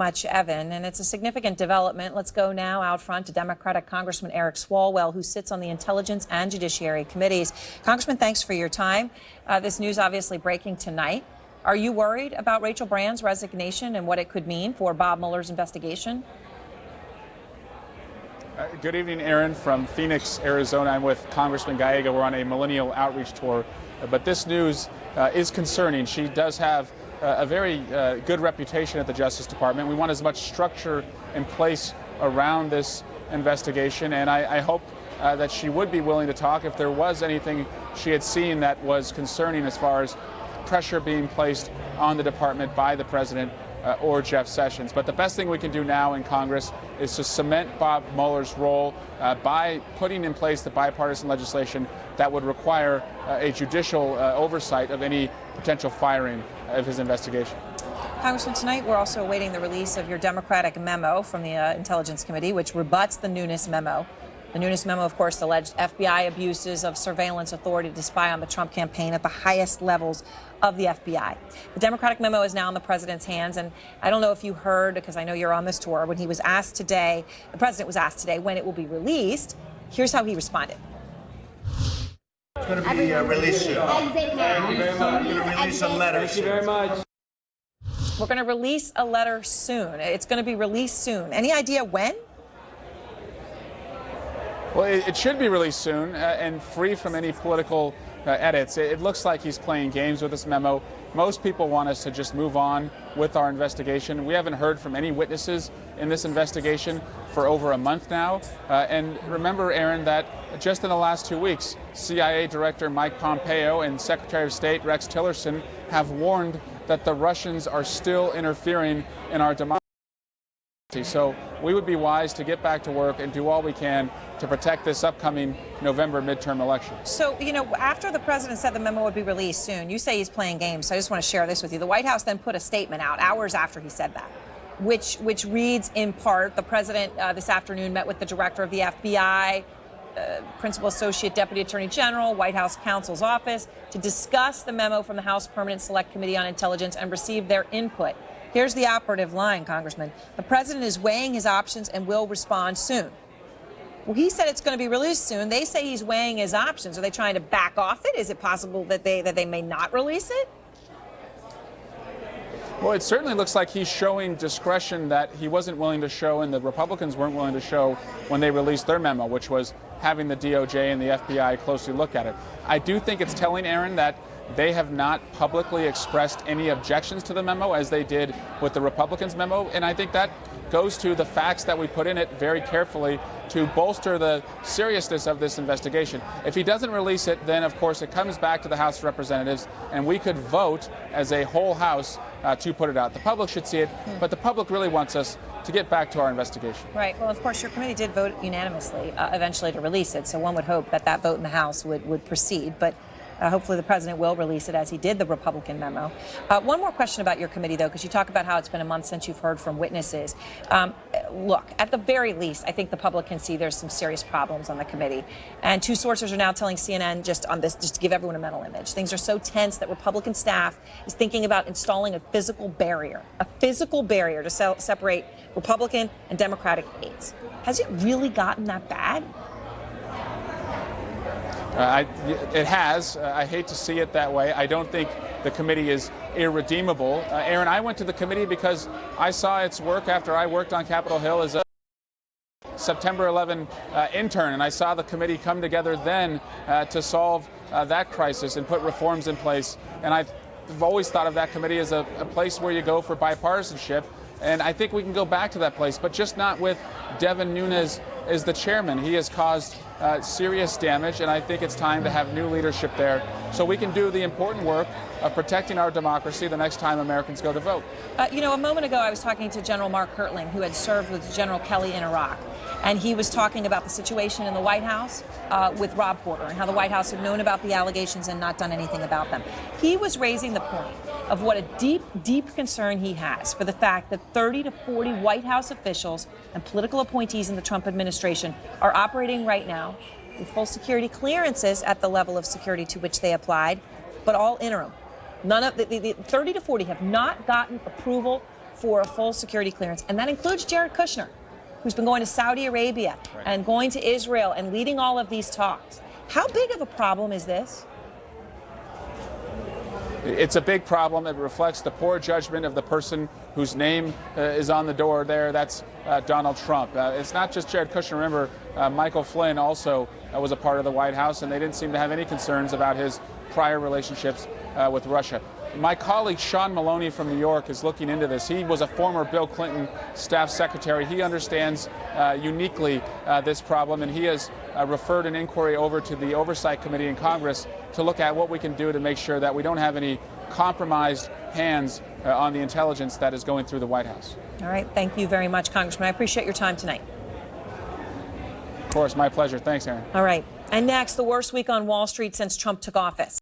much, Evan. And it's a significant development. Let's go now out front to Democratic Congressman Eric Swalwell, who sits on the Intelligence and Judiciary Committees. Congressman, thanks for your time. This news obviously breaking tonight. Are you worried about Rachel Brand's resignation and what it could mean for Bob Mueller's investigation? Good evening, Erin, from Phoenix, Arizona. I'm with Congressman Gallego. We're on a millennial outreach tour. But this news is concerning. She does have a very good reputation at the Justice Department. We want as much structure in place around this investigation, and I hope that she would be willing to talk if there was anything she had seen that was concerning as far as pressure being placed on the department by the president or Jeff Sessions. But the best thing we can do now in Congress is to cement Bob Mueller's role by putting in place the bipartisan legislation that would require a judicial oversight of any potential firing of his investigation. Congressman, tonight we're also awaiting the release of your Democratic memo from the Intelligence Committee, which rebuts the Nunes memo. The Nunes memo, of course, alleged FBI abuses of surveillance authority to spy on the Trump campaign at the highest levels of the FBI. The Democratic memo is now in the president's hands, and I don't know if you heard, because I know you're on this tour, when he was asked today, the president was asked today when it will be released. Here's how he responded. It's going to be released soon. We're going to release a letter. Thank you very much. We're going to release a letter soon. It's going to be released soon. Any idea when? Well, it should be released soon and free from any political edits. It looks like he's playing games with this memo. Most people want us to just move on with our investigation. We haven't heard from any witnesses in this investigation for over a month now. And remember, Erin, that just in the last 2 weeks, CIA Director Mike Pompeo and Secretary of State Rex Tillerson have warned that the Russians are still interfering in our democracy. So we would be wise to get back to work and do all we can to protect this upcoming November midterm election. So, after the president said the memo would be released soon, you say he's playing games, so I just want to share this with you. The White House then put a statement out hours after he said that, which reads in part, the president this afternoon met with the director of the FBI, Principal Associate Deputy Attorney General, White House Counsel's Office, to discuss the memo from the House Permanent Select Committee on Intelligence and receive their input. Here's the operative line, Congressman. The president is weighing his options and will respond soon. Well, he said it's going to be released soon. They say he's weighing his options. Are they trying to back off it? Is it possible that they may not release it? Well, it certainly looks like he's showing discretion that he wasn't willing to show and the Republicans weren't willing to show when they released their memo, which was having the DOJ and the FBI closely look at it. I do think it's telling, Erin, that they have not publicly expressed any objections to the memo as they did with the Republicans' memo, and I think that goes to the facts that we put in it very carefully to bolster the seriousness of this investigation. If he doesn't release it, then of course it comes back to the House of Representatives, and we could vote as a whole House to put it out. The public should see it, but the public really wants us to get back to our investigation. Right. Well, of course, your committee did vote unanimously eventually to release it, so one would hope that that vote in the House would proceed. But hopefully the president will release it as he did the Republican memo. One more question about your committee, though, because you talk about how it's been a month since you've heard from witnesses. Look, at the very least, I think the public can see there's some serious problems on the committee. And two sources are now telling CNN just to give everyone a mental image. Things are so tense that Republican staff is thinking about installing a physical barrier to separate Republican and Democratic aides. Has it really gotten that bad? It has. I hate to see it that way. I don't think the committee is irredeemable. Erin, I went to the committee because I saw its work after I worked on Capitol Hill as a September 11 intern, and I saw the committee come together then to solve that crisis and put reforms in place. And I've always thought of that committee as a place where you go for bipartisanship. And I think we can go back to that place, but just not with Devin Nunes as the chairman. He has caused serious damage, and I think it's time to have new leadership there so we can do the important work of protecting our democracy the next time Americans go to vote. A moment ago I was talking to General Mark Hertling, who had served with General Kelly in Iraq, and he was talking about the situation in the White House with Rob Porter and how the White House had known about the allegations and not done anything about them. He was raising the point of what a deep, deep concern he has for the fact that 30 to 40 White House officials and political appointees in the Trump administration are operating right now with full security clearances at the level of security to which they applied, but all interim. None of the 30 to 40 have not gotten approval for a full security clearance. And that includes Jared Kushner, who's been going to Saudi Arabia and going to Israel and leading all of these talks. How big of a problem is this? It's a big problem. It reflects the poor judgment of the person whose name is on the door there. That's Donald Trump. It's not just Jared Kushner. Remember, Michael Flynn also was a part of the White House, and they didn't seem to have any concerns about his prior relationships with Russia. My colleague Sean Maloney from New York is looking into this. He was a former Bill Clinton staff secretary. He understands uniquely this problem, and he has referred an inquiry over to the Oversight Committee in Congress to look at what we can do to make sure that we don't have any compromised hands on the intelligence that is going through the White House. All right. Thank you very much, Congressman. I appreciate your time tonight. Of course, my pleasure. Thanks, Erin. All right. And next, the worst week on Wall Street since Trump took office.